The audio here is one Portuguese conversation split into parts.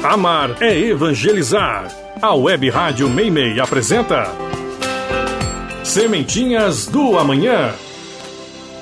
Amar é evangelizar. A Web Rádio Meimei apresenta Sementinhas do Amanhã.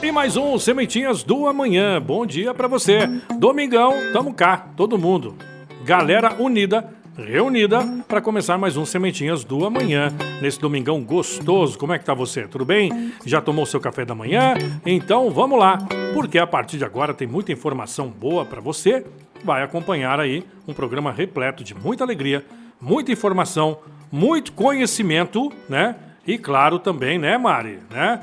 E mais um Sementinhas do Amanhã. Bom dia pra você. Domingão, tamo cá, todo mundo. Galera unida, reunida, para começar mais um Sementinhas do Amanhã. Nesse domingão gostoso. Como é que tá você? Tudo bem? Já tomou seu café da manhã? Então vamos lá, porque a partir de agora tem muita informação boa para você. Vai acompanhar aí um programa repleto de muita alegria, muita informação, muito conhecimento, né? E claro também, né, Mari? Né?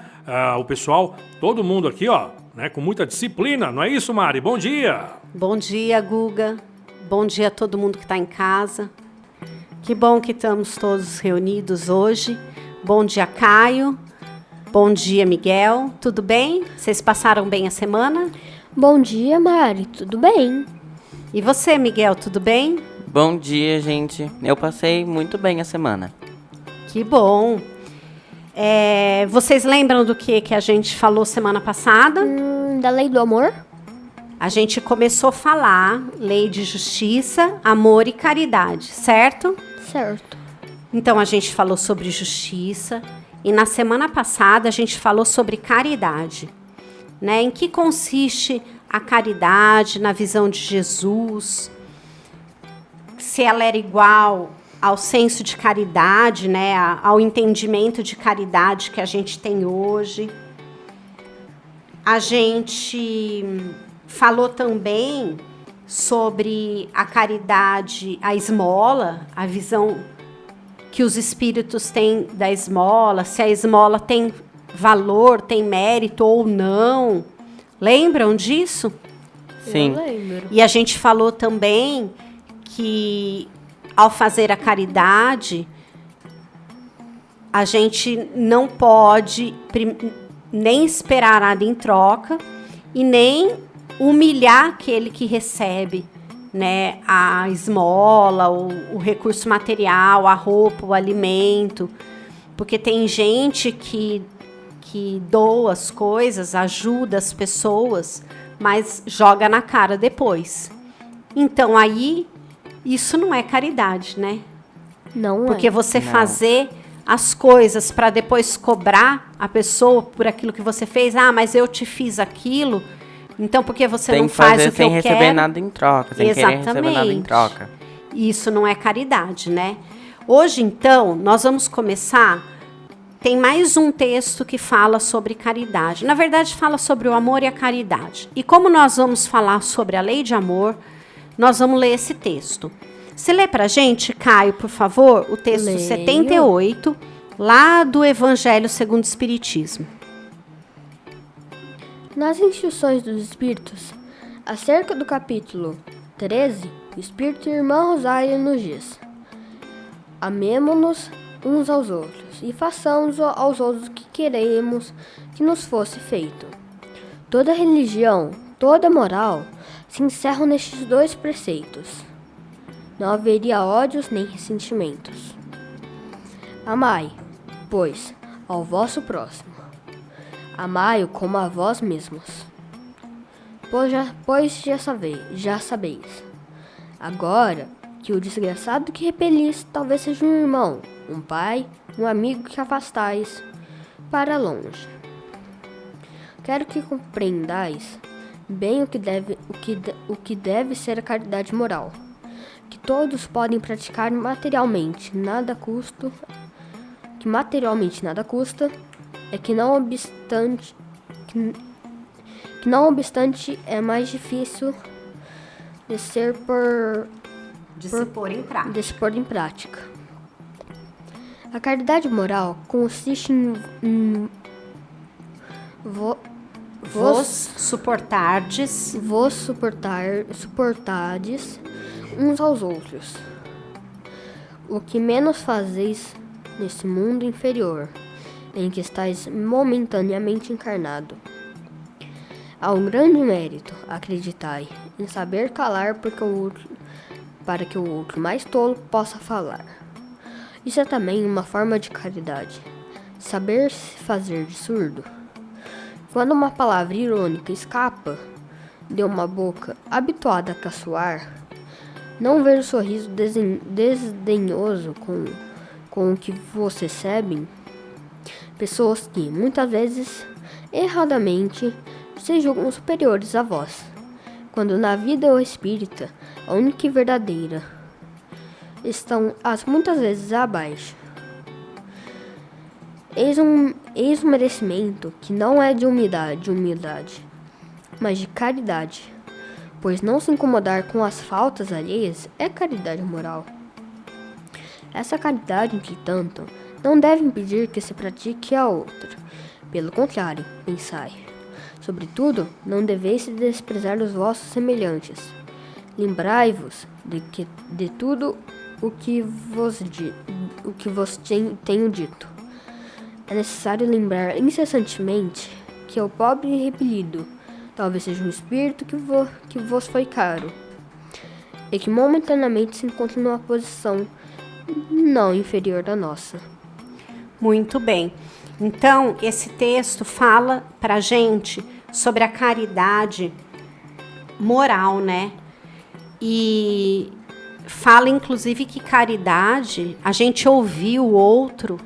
O pessoal, todo mundo aqui, ó, né, com muita disciplina, não é isso, Mari? Bom dia! Bom dia, Guga. Bom dia a todo mundo que está em casa. Que bom que estamos todos reunidos hoje. Bom dia, Caio. Bom dia, Miguel. Tudo bem? Vocês passaram bem a semana? Bom dia, Mari. Tudo bem? E você, Miguel, tudo bem? Bom dia, gente. Eu passei muito bem a semana. Que bom. Vocês lembram do que a gente falou semana passada? Da lei do amor? A gente começou a falar lei de justiça, amor e caridade, certo? Certo. Então, a gente falou sobre justiça e na semana passada a gente falou sobre caridade, né? Em que consiste a caridade na visão de Jesus, se ela era igual ao senso de caridade, né? Ao entendimento de caridade que a gente tem hoje. A gente falou também sobre a caridade, a esmola, a visão que os espíritos têm da esmola, se a esmola tem valor, tem mérito ou não. Lembram disso? Sim. Eu lembro. E a gente falou também que ao fazer a caridade, a gente não pode nem esperar nada em troca e nem humilhar aquele que recebe, né, a esmola, o recurso material, a roupa, o alimento. Porque tem gente que doa as coisas, ajuda as pessoas, mas joga na cara depois. Então, aí, isso não é caridade, né? Não é. Porque você Não. fazer as coisas para depois cobrar a pessoa por aquilo que você fez. Ah, mas eu te fiz aquilo, então por que você Tem não que faz fazer o que sem eu receber quero? nada em troca, sem querer receber nada em troca. Isso não é caridade, né? Hoje, então, nós vamos começar. Tem mais um texto que fala sobre caridade. Na verdade, fala sobre o amor e a caridade. E como nós vamos falar sobre a lei de amor, nós vamos ler esse texto. Você lê pra gente, Caio, por favor, o texto Leio. 78, lá do Evangelho segundo o Espiritismo. Nas instruções dos Espíritos, acerca do capítulo 13, o Espírito Irmã Rosália nos diz: amemo-nos uns aos outros e façamos aos outros o que queremos que nos fosse feito. Toda religião, toda moral se encerram nestes dois preceitos. Não haveria ódios nem ressentimentos. Amai, pois, ao vosso próximo. Amai-o como a vós mesmos. Pois já sabeis. Agora que o desgraçado que repelis talvez seja um irmão, um pai, um amigo que afastais para longe. Quero que compreendais bem o que deve ser a caridade moral, que todos podem praticar materialmente nada custa, é que não obstante é mais difícil de se pôr em prática. A caridade moral consiste em Vos suportardes uns aos outros. O que menos fazeis nesse mundo inferior, em que estáis momentaneamente encarnado. Há um grande mérito, acreditai, em saber calar para que o outro mais tolo possa falar. Isso é também uma forma de caridade, saber se fazer de surdo. Quando uma palavra irônica escapa de uma boca habituada a caçoar, Não ver o sorriso desdenhoso com o que vocês recebem. Pessoas que, muitas vezes, erradamente, se julgam superiores a vós, quando na vida espírita, a única e verdadeira, estão muitas vezes abaixo. Eis um merecimento que não é de humildade, mas de caridade, pois não se incomodar com as faltas alheias é caridade moral. Essa caridade, entretanto, não deve impedir que se pratique a outra. Pelo contrário, pensai. Sobretudo, não deveis desprezar os vossos semelhantes. Lembrai-vos de tudo o que vos tenho dito. É necessário lembrar incessantemente que o pobre e repelido talvez seja um espírito que vos foi caro, e que momentaneamente se encontra numa posição não inferior da nossa. Muito bem. Então, esse texto fala pra gente sobre a caridade moral, né? E fala, inclusive, que caridade, a gente ouvir o outro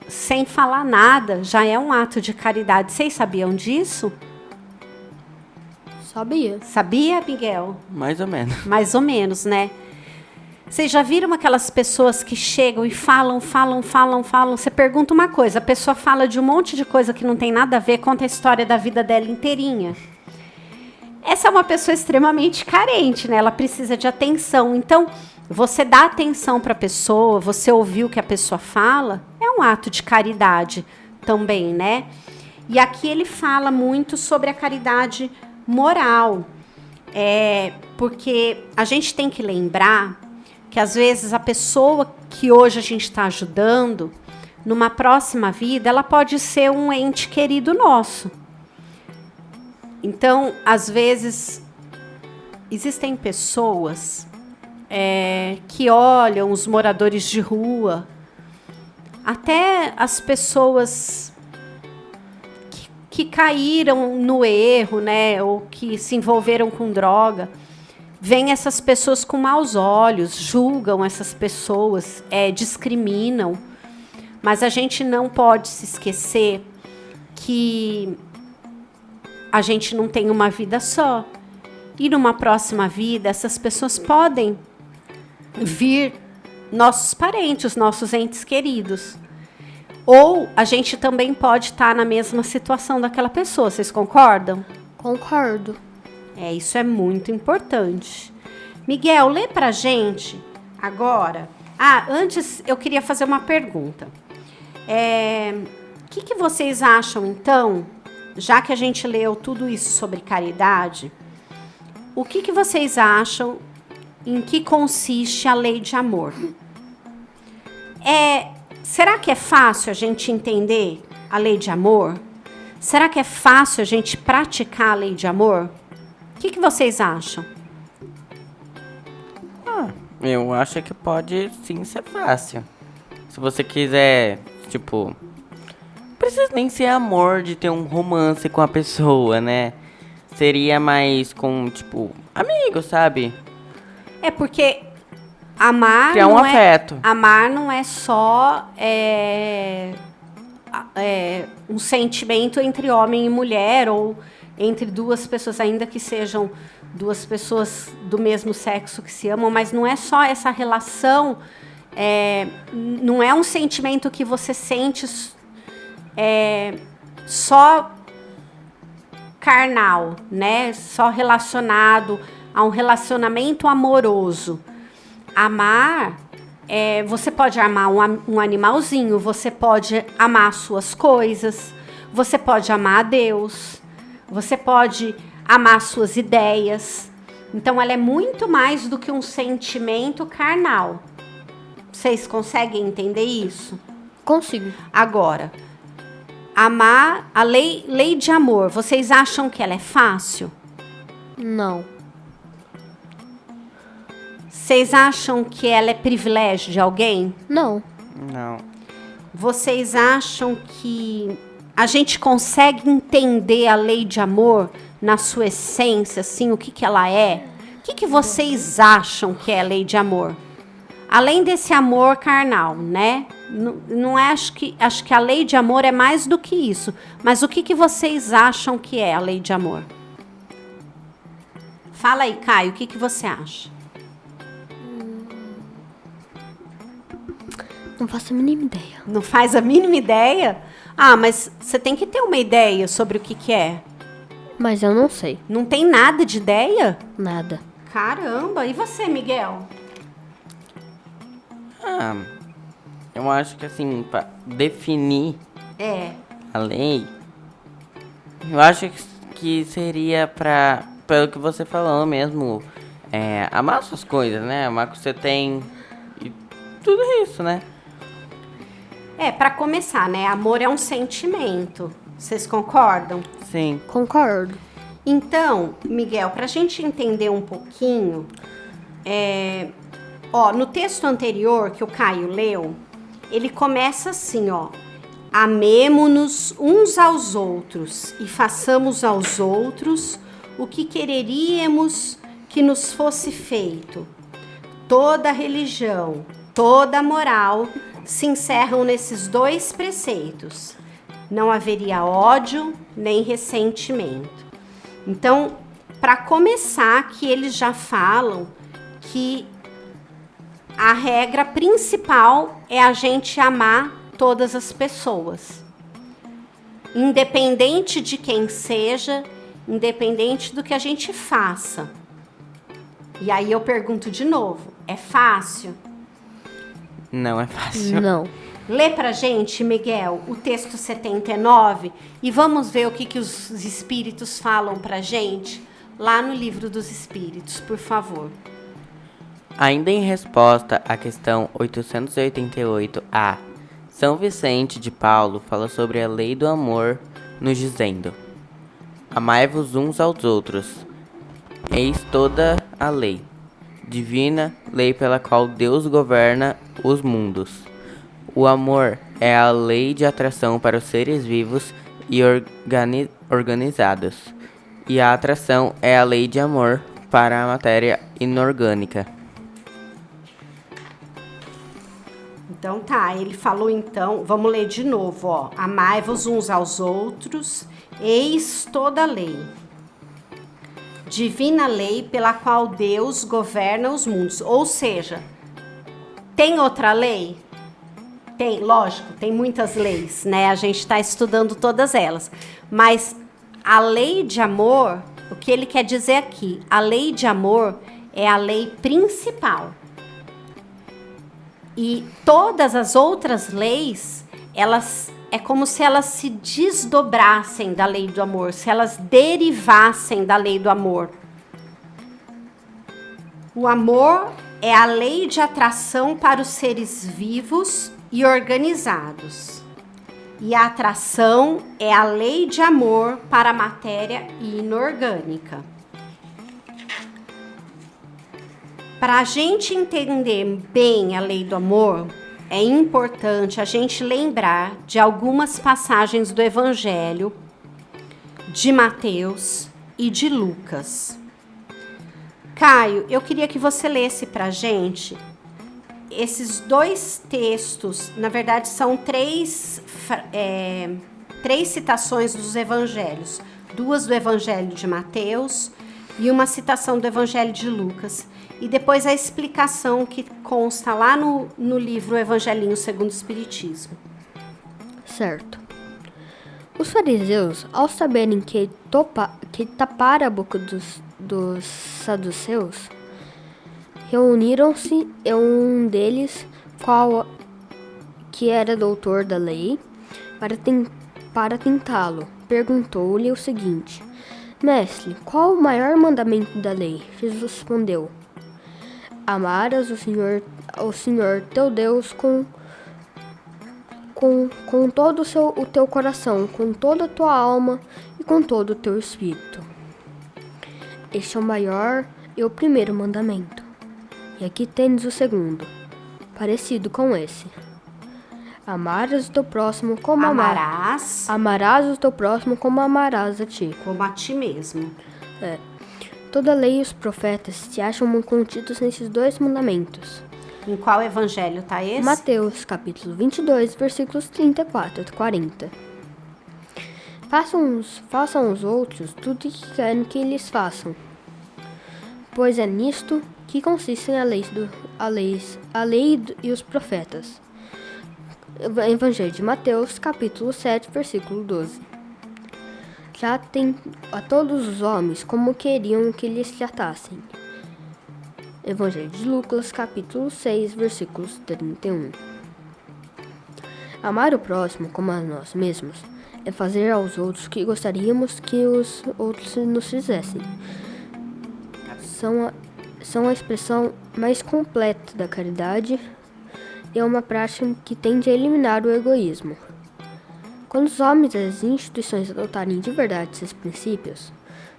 sem falar nada, já é um ato de caridade. Vocês sabiam disso? Sabia? Sabia, Miguel? Mais ou menos. Mais ou menos, né? Vocês já viram aquelas pessoas que chegam e falam? Você pergunta uma coisa, a pessoa fala de um monte de coisa que não tem nada a ver, conta a história da vida dela inteirinha. Essa é uma pessoa extremamente carente, né? Ela precisa de atenção. Então, você dá atenção para a pessoa, você ouvir o que a pessoa fala, é um ato de caridade também, né? E aqui ele fala muito sobre a caridade moral. Porque a gente tem que lembrar que às vezes a pessoa que hoje a gente está ajudando, numa próxima vida, ela pode ser um ente querido nosso. Então, às vezes, existem pessoas que olham os moradores de rua, até as pessoas que caíram no erro, né, ou que se envolveram com droga, veem essas pessoas com maus olhos, julgam essas pessoas, discriminam. Mas a gente não pode se esquecer que a gente não tem uma vida só. E numa próxima vida, essas pessoas podem vir nossos parentes, nossos entes queridos. Ou a gente também pode estar na mesma situação daquela pessoa. Vocês concordam? Concordo. Isso é muito importante. Miguel, lê pra gente agora. Antes eu queria fazer uma pergunta. O que vocês acham, então, já que a gente leu tudo isso sobre caridade, o que vocês acham em que consiste a lei de amor? Será que é fácil a gente entender a lei de amor? Será que é fácil a gente praticar a lei de amor? O que vocês acham? Eu acho que pode sim ser fácil. Se você quiser, não precisa nem ser amor de ter um romance com a pessoa, né? Seria mais com, amigo, sabe? Porque amar criar um afeto. Amar não é só um sentimento entre homem e mulher, ou entre duas pessoas, ainda que sejam duas pessoas do mesmo sexo que se amam, mas não é só essa relação, não é um sentimento que você sente só carnal, né? Só relacionado a um relacionamento amoroso. Amar, você pode amar um animalzinho, você pode amar suas coisas, você pode amar a Deus, você pode amar suas ideias. Então, ela é muito mais do que um sentimento carnal. Vocês conseguem entender isso? Consigo. Agora, amar, a lei de amor, vocês acham que ela é fácil? Não. Vocês acham que ela é privilégio de alguém? Não. Não. Vocês acham que a gente consegue entender a lei de amor na sua essência, assim, o que ela é? O que vocês acham que é a lei de amor? Além desse amor carnal, né? Não é, acho que a lei de amor é mais do que isso. Mas o que vocês acham que é a lei de amor? Fala aí, Caio, o que você acha? Não faço a mínima ideia. Não faz a mínima ideia? Ah, mas você tem que ter uma ideia sobre o que é. Mas eu não sei. Não tem nada de ideia? Nada. Caramba, e você, Miguel? Eu acho que assim, pra definir a lei, eu acho que seria pelo que você falou mesmo, amar suas coisas, né? Amar o que você tem e tudo isso, né? Pra começar, né? Amor é um sentimento. Vocês concordam? Sim. Concordo. Então, Miguel, pra gente entender um pouquinho, no texto anterior que o Caio leu, ele começa assim, ó. Amemo-nos uns aos outros e façamos aos outros o que quereríamos que nos fosse feito. Toda religião, toda moral se encerram nesses 2 preceitos. Não haveria ódio nem ressentimento. Então, para começar, que eles já falam que a regra principal é a gente amar todas as pessoas. Independente de quem seja, independente do que a gente faça. E aí eu pergunto de novo, é fácil? Não é fácil. Não. Lê pra gente, Miguel, o texto 79 e vamos ver o que os espíritos falam pra gente lá no livro dos espíritos, por favor. Ainda em resposta à questão 888A, São Vicente de Paulo fala sobre a lei do amor, nos dizendo: amai-vos uns aos outros. Eis toda a lei, divina lei pela qual Deus governa os mundos. O amor é a lei de atração para os seres vivos e organizados, e a atração é a lei de amor para a matéria inorgânica. Então tá, ele falou então, vamos ler de novo, ó. Amai-vos uns aos outros, eis toda a lei. Divina lei pela qual Deus governa os mundos. Ou seja, tem outra lei? Tem, lógico, tem muitas leis, né? A gente está estudando todas elas. Mas a lei de amor, o que ele quer dizer aqui? A lei de amor é a lei principal. E todas as outras leis, elas é como se elas se desdobrassem da lei do amor, se elas derivassem da lei do amor. O amor é a lei de atração para os seres vivos e organizados. E a atração é a lei de amor para a matéria inorgânica. Para a gente entender bem a lei do amor, é importante a gente lembrar de algumas passagens do Evangelho de Mateus e de Lucas. Caio, eu queria que você lesse para a gente esses 2 textos. Na verdade, são 3 citações dos evangelhos. 2 do Evangelho de Mateus e uma citação do Evangelho de Lucas. E depois a explicação que consta lá no livro Evangelinho segundo o Espiritismo. Certo. Os fariseus, ao saberem que tapara a boca dos saduceus, reuniram-se e um deles, qual que era doutor da lei, para tentá-lo, perguntou-lhe o seguinte: Mestre, qual o maior mandamento da lei? Jesus respondeu: Amarás o Senhor teu Deus com todo o teu coração, com toda a tua alma e com todo o teu espírito. Este é o maior e o primeiro mandamento. E aqui tens o segundo, parecido com esse. Amarás o teu próximo como amarás o teu próximo como amarás a ti. Como a ti mesmo. Toda a lei e os profetas se acham contidos nesses 2 mandamentos. Em qual evangelho tá esse? Mateus, capítulo 22, versículos 34 a 40. Façam aos outros tudo o que querem que lhes façam, pois é nisto que consistem a lei e os profetas. Evangelho de Mateus, capítulo 7, versículo 12. Tratem a todos os homens como queriam que lhes tratassem. Evangelho de Lucas, capítulo 6, versículos 31. Amar o próximo como a nós mesmos é fazer aos outros o que gostaríamos que os outros nos fizessem. São a expressão mais completa da caridade e é uma prática que tende a eliminar o egoísmo. Quando os homens e as instituições adotarem de verdade esses princípios,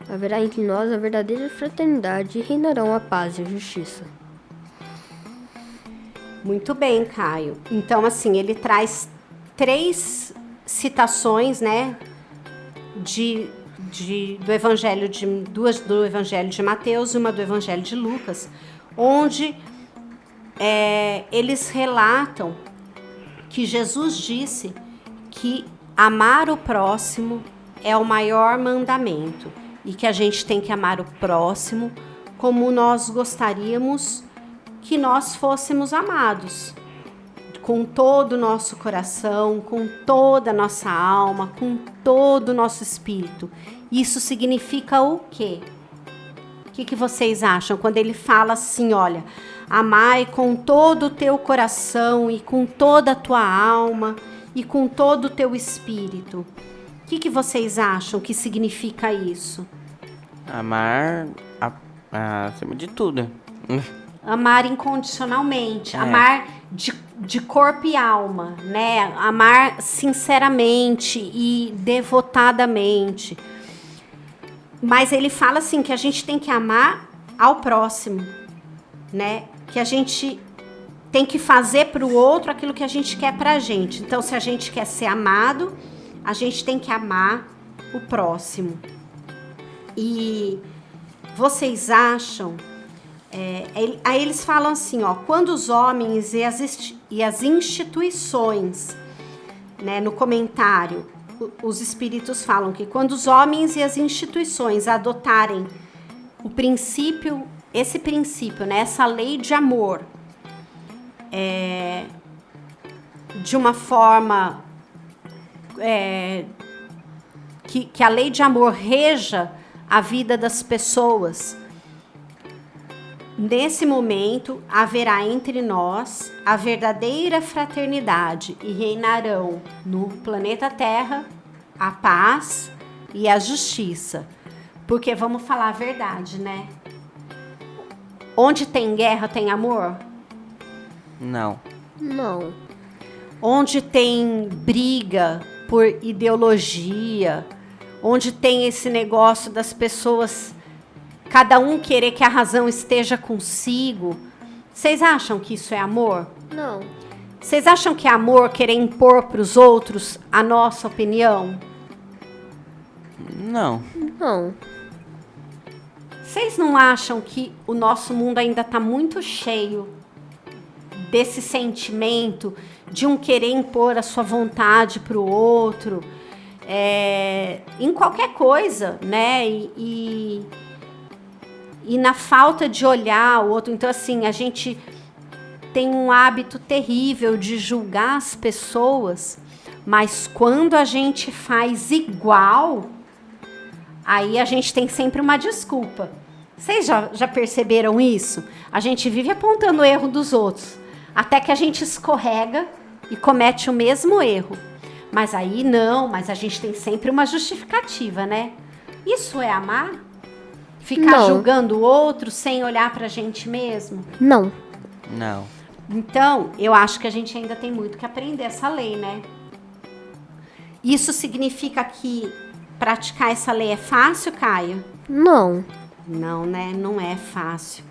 haverá entre nós a verdadeira fraternidade e reinarão a paz e a justiça. Muito bem, Caio. Então, assim, ele traz 3 citações, né, do Evangelho de 2 do Evangelho de Mateus e uma do Evangelho de Lucas, onde eles relatam que Jesus disse que amar o próximo é o maior mandamento e que a gente tem que amar o próximo como nós gostaríamos que nós fôssemos amados, com todo o nosso coração, com toda a nossa alma, com todo o nosso espírito. Isso significa o quê? O que vocês acham quando ele fala assim, olha, amai com todo o teu coração e com toda a tua alma e com todo o teu espírito? O que vocês acham que significa isso? Amar acima de tudo. Amar incondicionalmente, amar de corpo e alma, né? Amar sinceramente e devotadamente. Mas ele fala assim que a gente tem que amar ao próximo, né? Que a gente tem que fazer para o outro aquilo que a gente quer para a gente. Então, se a gente quer ser amado, a gente tem que amar o próximo. E vocês acham... aí eles falam assim, ó, quando os homens e as instituições, né, no comentário, os espíritos falam que quando os homens e as instituições adotarem esse princípio, né, essa lei de amor, de uma forma que a lei de amor reja a vida das pessoas, nesse momento haverá entre nós a verdadeira fraternidade e reinarão no planeta Terra a paz e a justiça. Porque vamos falar a verdade, né? Onde tem guerra, tem amor? Não. Não. Onde tem briga por ideologia, onde tem esse negócio das pessoas, cada um querer que a razão esteja consigo, vocês acham que isso é amor? Não. Vocês acham que é amor querer impor para os outros a nossa opinião? Não. Não. Vocês não acham que o nosso mundo ainda está muito cheio desse sentimento de um querer impor a sua vontade para o outro, em qualquer coisa, né? E na falta de olhar o outro. Então, assim, a gente tem um hábito terrível de julgar as pessoas, mas quando a gente faz igual, aí a gente tem sempre uma desculpa. Vocês já perceberam isso? A gente vive apontando o erro dos outros, até que a gente escorrega e comete o mesmo erro. Mas aí não, mas a gente tem sempre uma justificativa, né? Isso é amar? Ficar julgando o outro sem olhar pra gente mesmo? Não. Não. Então, eu acho que a gente ainda tem muito que aprender essa lei, né? Isso significa que praticar essa lei é fácil, Caio? Não. Não, né? Não é fácil.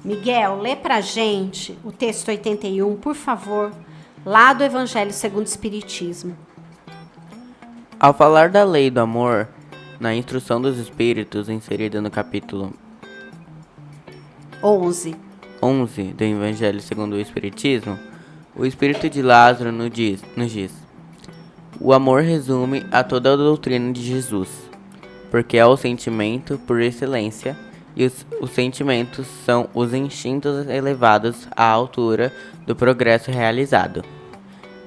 Miguel, lê pra gente o texto 81, por favor, lá do Evangelho segundo o Espiritismo. Ao falar da lei do amor, na instrução dos espíritos inserida no capítulo 11. 11 do Evangelho segundo o Espiritismo, o espírito de Lázaro nos diz: o amor resume a toda a doutrina de Jesus, porque é o sentimento por excelência, e os sentimentos são os instintos elevados à altura do progresso realizado.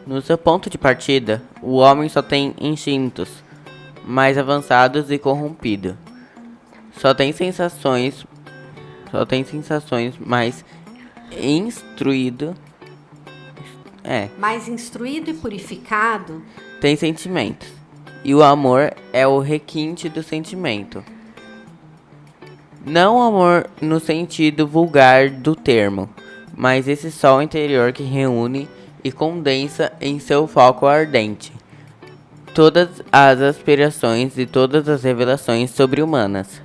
No seu ponto de partida, o homem só tem instintos mais avançados e corrompidos. Só tem sensações mais instruído. Mais instruído e purificado. Tem sentimentos. E o amor é o requinte do sentimento. Não amor no sentido vulgar do termo, mas esse sol interior que reúne e condensa em seu foco ardente todas as aspirações e todas as revelações sobre-humanas.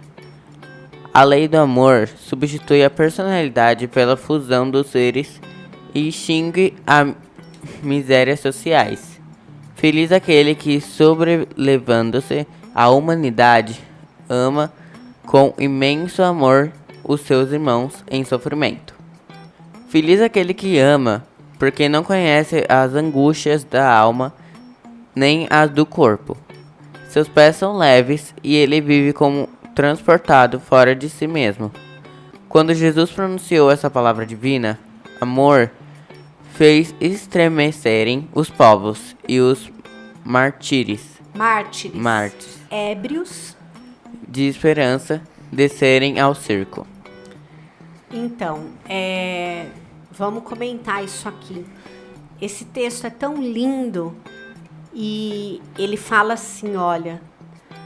A lei do amor substitui a personalidade pela fusão dos seres e extingue as misérias sociais. Feliz aquele que, sobrelevando-se à humanidade, ama com imenso amor os seus irmãos em sofrimento. Feliz aquele que ama, porque não conhece as angústias da alma, nem as do corpo. Seus pés são leves e ele vive como transportado fora de si mesmo. Quando Jesus pronunciou essa palavra divina, amor, fez estremecerem os povos e os mártires, ébrios, de esperança, descerem ao circo. Então, vamos comentar isso aqui. Esse texto é tão lindo e ele fala assim, olha,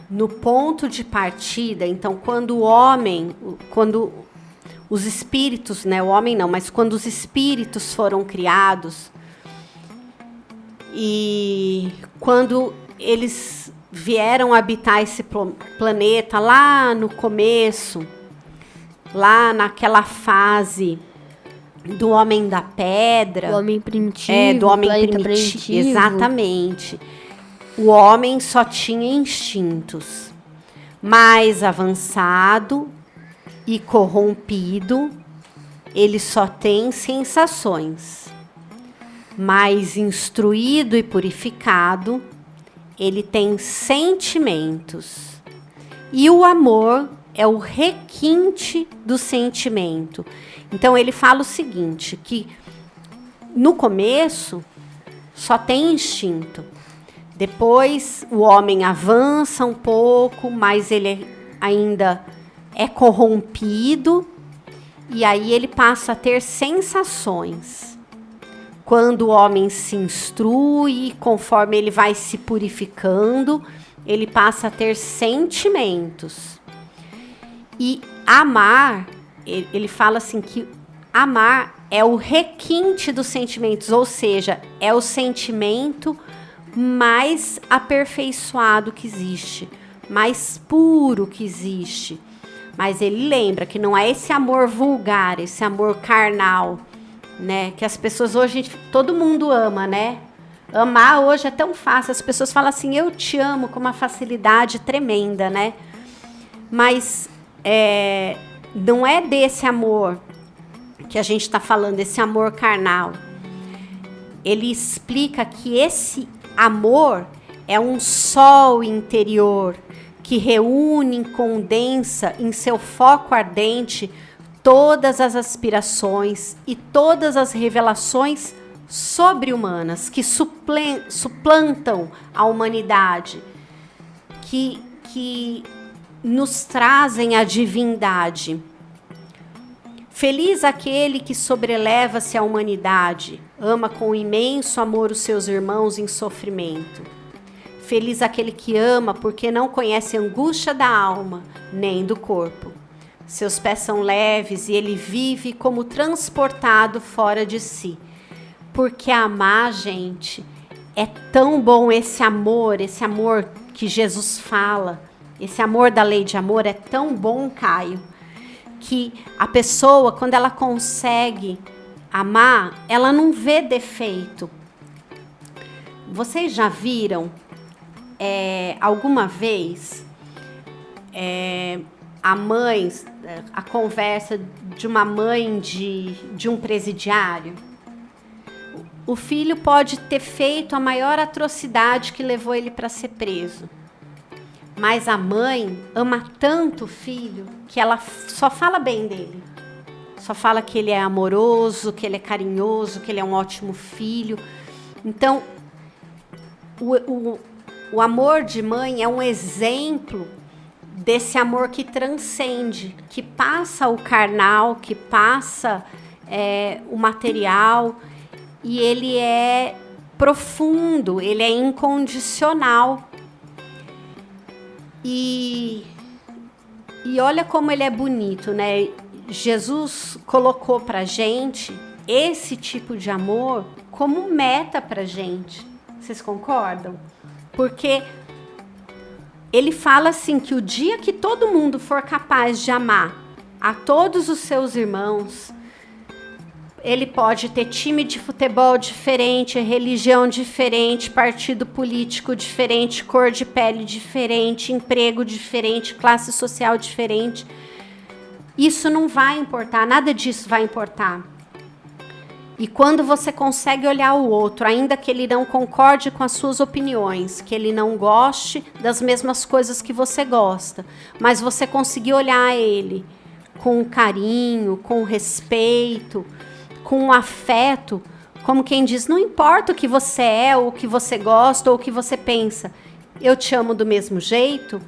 no ponto de partida, então quando os espíritos, né, o homem não, mas quando os espíritos foram criados e quando eles vieram habitar esse planeta lá no começo, lá naquela fase do homem da pedra, do homem primitivo, do homem primitivo. Exatamente. O homem só tinha instintos. Mais avançado e corrompido, ele só tem sensações. Mais instruído e purificado, ele tem sentimentos. E o amor é o requinte do sentimento. Então ele fala o seguinte, que no começo só tem instinto. Depois o homem avança um pouco, mas ele ainda é corrompido e aí ele passa a ter sensações. Quando o homem se instrui, conforme ele vai se purificando, ele passa a ter sentimentos. E amar, ele fala assim que amar é o requinte dos sentimentos, ou seja, é o sentimento mais aperfeiçoado que existe, mais puro que existe. Mas ele lembra que não é esse amor vulgar, esse amor carnal, né? Que as pessoas hoje, todo mundo ama, né? Amar hoje é tão fácil, as pessoas falam assim, eu te amo com uma facilidade tremenda, né? Mas não é desse amor que a gente está falando, esse amor carnal. Ele explica que esse amor é um sol interior que reúne e condensa em seu foco ardente todas as aspirações e todas as revelações sobre-humanas que suplantam a humanidade, que nos trazem a divindade. Feliz aquele que sobreleva-se à humanidade, ama com imenso amor os seus irmãos em sofrimento. Feliz aquele que ama porque não conhece a angústia da alma, nem do corpo. Seus pés são leves e ele vive como transportado fora de si. Porque amar, gente, é tão bom esse amor que Jesus fala, esse amor da lei de amor é tão bom, Caio, que a pessoa, quando ela consegue amar, ela não vê defeito. Vocês já viram alguma vez a mãe, a conversa de uma mãe de um presidiário. O filho pode ter feito a maior atrocidade que levou ele para ser preso. Mas a mãe ama tanto o filho que ela só fala bem dele. Só fala que ele é amoroso, que ele é carinhoso, que ele é um ótimo filho. Então, o amor de mãe é um exemplo desse amor que transcende, que passa o carnal, que passa o material, e ele é profundo, ele é incondicional. E olha como ele é bonito, né? Jesus colocou pra gente esse tipo de amor como meta pra gente. Vocês concordam? Porque ele fala assim que o dia que todo mundo for capaz de amar a todos os seus irmãos, ele pode ter time de futebol diferente, religião diferente, partido político diferente, cor de pele diferente, emprego diferente, classe social diferente. Isso não vai importar, nada disso vai importar. E quando você consegue olhar o outro, ainda que ele não concorde com as suas opiniões, que ele não goste das mesmas coisas que você gosta, mas você conseguir olhar ele com carinho, com respeito, com afeto, como quem diz, não importa o que você é, ou o que você gosta, ou o que você pensa, eu te amo do mesmo jeito,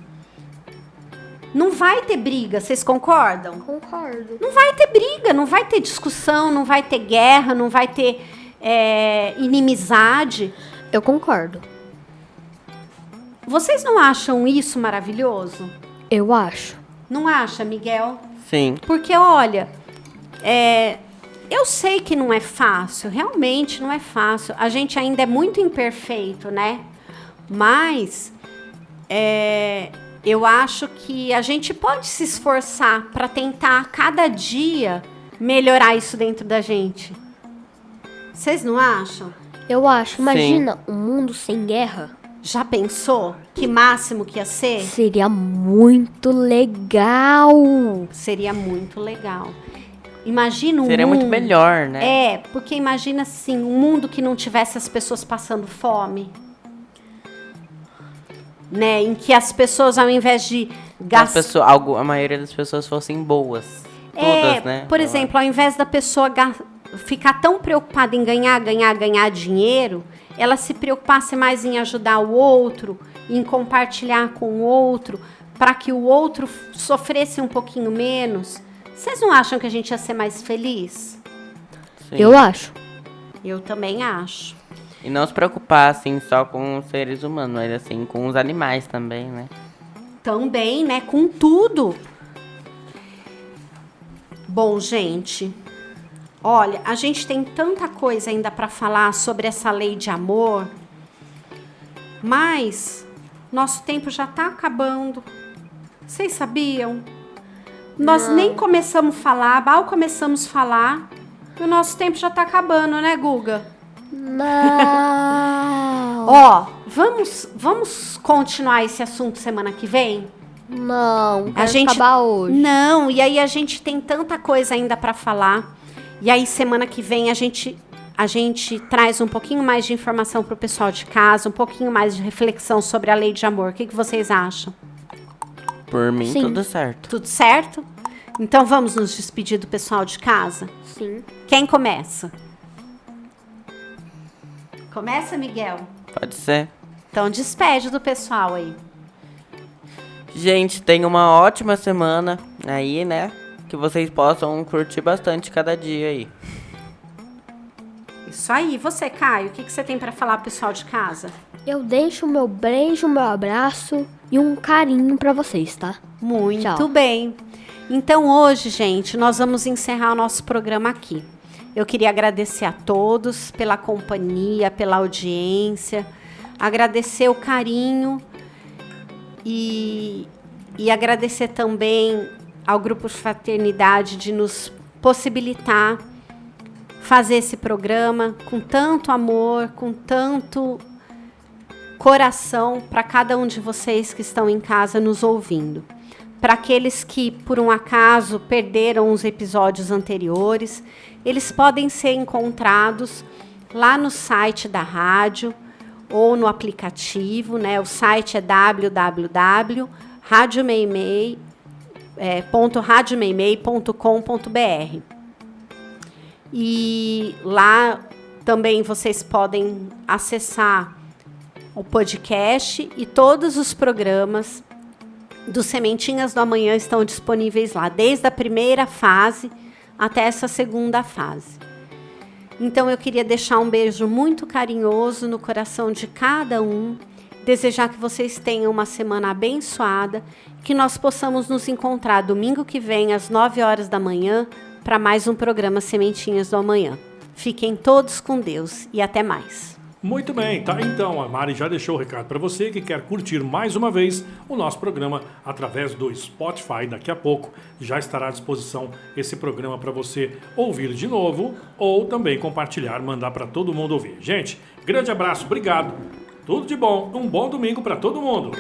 não vai ter briga, vocês concordam? Concordo. Não vai ter briga, não vai ter discussão, não vai ter guerra, não vai ter inimizade. Eu concordo. Vocês não acham isso maravilhoso? Eu acho. Não acha, Miguel? Sim. Porque, olha, eu sei que não é fácil, realmente não é fácil. A gente ainda é muito imperfeito, né? Mas eu acho que a gente pode se esforçar para tentar, cada dia, melhorar isso dentro da gente. Vocês não acham? Eu acho. Imagina um mundo sem guerra. Já pensou? Que máximo que ia ser? Seria muito legal. Seria muito legal. Imagina um Seria mundo... muito melhor, né? Porque imagina assim, um mundo que não tivesse as pessoas passando fome. Né? Em que as pessoas, ao invés de gastar... A maioria das pessoas fossem boas. Todas, né? Por exemplo, ao invés da pessoa ficar tão preocupada em ganhar dinheiro, ela se preocupasse mais em ajudar o outro, em compartilhar com o outro, para que o outro sofresse um pouquinho menos. Vocês não acham que a gente ia ser mais feliz? Sim. Eu acho. Eu também acho. E não se preocupar, assim, só com os seres humanos, mas, assim, com os animais também, né? Também, né? Com tudo. Bom, gente, olha, a gente tem tanta coisa ainda para falar sobre essa lei de amor, mas nosso tempo já está acabando. Vocês sabiam? Nós nem começamos a falar, mal começamos a falar, e o nosso tempo já está acabando, né, Guga? Não. Ó, vamos continuar esse assunto semana que vem? Não, A gente acabar hoje. Não, e aí a gente tem tanta coisa ainda para falar. E aí semana que vem a gente traz um pouquinho mais de informação para o pessoal de casa, um pouquinho mais de reflexão sobre a lei de amor. O que vocês acham? Por mim, Sim. tudo certo. Tudo certo? Então vamos nos despedir do pessoal de casa? Sim. Quem começa? Começa, Miguel? Pode ser. Então despede do pessoal aí. Gente, tenha uma ótima semana aí, né? Que vocês possam curtir bastante cada dia aí. Isso aí. Você, Caio, o que você tem para falar pro pessoal de casa? Eu deixo o meu beijo, o meu abraço e um carinho pra vocês, tá? Muito Tchau. bem. Então hoje, gente, nós vamos encerrar o nosso programa aqui. Eu queria agradecer a todos pela companhia, pela audiência, agradecer o carinho e agradecer também ao Grupo Fraternidade de nos possibilitar fazer esse programa com tanto amor, com tanto coração para cada um de vocês que estão em casa nos ouvindo. para aqueles que, por um acaso, perderam os episódios anteriores, eles podem ser encontrados lá no site da rádio ou no aplicativo, né? O site é www.radiomeimei.com.br. E lá também vocês podem acessar o podcast e todos os programas do Sementinhas do Amanhã estão disponíveis lá, desde a primeira fase até essa segunda fase. Então eu queria deixar um beijo muito carinhoso no coração de cada um, desejar que vocês tenham uma semana abençoada, que nós possamos nos encontrar domingo que vem às 9 horas da manhã para mais um programa Sementinhas do Amanhã. Fiquem todos com Deus e até mais. Muito bem, tá? Então, a Mari já deixou o recado para você que quer curtir mais uma vez o nosso programa através do Spotify. Daqui a pouco já estará à disposição esse programa para você ouvir de novo ou também compartilhar, mandar para todo mundo ouvir. Gente, grande abraço, obrigado. Tudo de bom, um bom domingo para todo mundo.